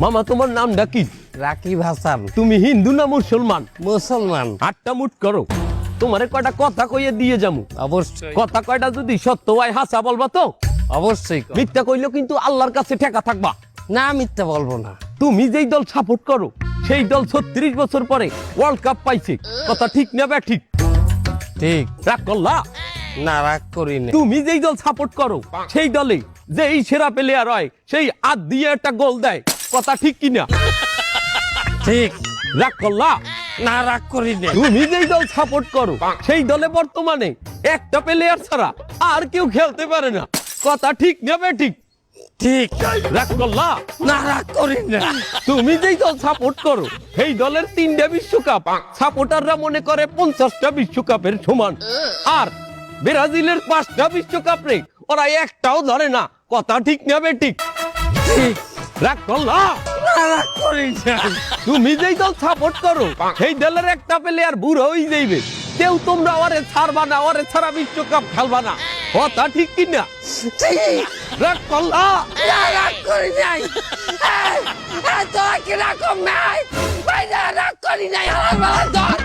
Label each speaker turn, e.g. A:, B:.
A: মামা তোমার নামটা কি?
B: রাকিব হাসান।
A: তুমি হিন্দু না মুসলমান?
B: মুসলমান।
A: আটটা মুট করো, তোমারে কয়টা কথা কইয়ে দিয়ে যামু।
B: অবশ্যই
A: কথা কয়টা যদি সত্য হয় হাসা বলবা তো?
B: অবশ্যই কর।
A: মিথ্যা কইলেও কিন্তু আল্লাহর কাছে ঠেকা থাকবা।
B: না মিথ্যা বলবো না।
A: তুমি যেই দল সাপোর্ট করো সেই দল 36 বছর পরে ওয়ার্ল্ড কাপ পাইছে, কথা ঠিক না বে ঠিক?
B: ঠিক।
A: রাগ করলা?
B: না রাগ করি না।
A: তুমি যেই দল সাপোর্ট করো সেই দলে যেই সেরা প্লেয়ার হয় সেই হাত দিয়ে একটা গোল দেয়, কথা ঠিক কিনা?
B: ঠিক।
A: রাগ করলা?
B: না রাগ করি না।
A: তুমি যেই দল সাপোর্ট করো সেই দলে বর্তমানে একটা প্লেয়ার ছাড়া আর কেউ খেলতে পারে না, কথা ঠিক না বে ঠিক?
B: ঠিক।
A: রাগ করলা?
B: না রাগ করি না।
A: তুমি যেই দল সাপোর্ট করো সেই দলের 3টা বিশ্বকাপ সাপোর্টাররা মনে করে 50টা বিশ্বকাপের সমান, আর ব্রাজিলের 5টা বিশ্বকাপ রে ওরা একটাও ধরে না, কথা ঠিক না বে ঠিক?
B: ঠিক।
A: রাগ করলা?
B: না রাগ করি না।
A: তুমি যেই দল সাপোর্ট করো সেই দলের একটা প্লেয়ার বুড়ো হয়ে যাইবে, কেউ তোমরা ওরে ছাড়বা না, ওরে ছাড়া বিশ্বকাপ খেলবা না, কথা ঠিক কিনা?
B: ঠিক।
A: রাগ করলা?
B: না রাগ করি নাই। তোরা কি রাগ নাই? ভাই না রাগ করি নাই। আমার বেলা ধর।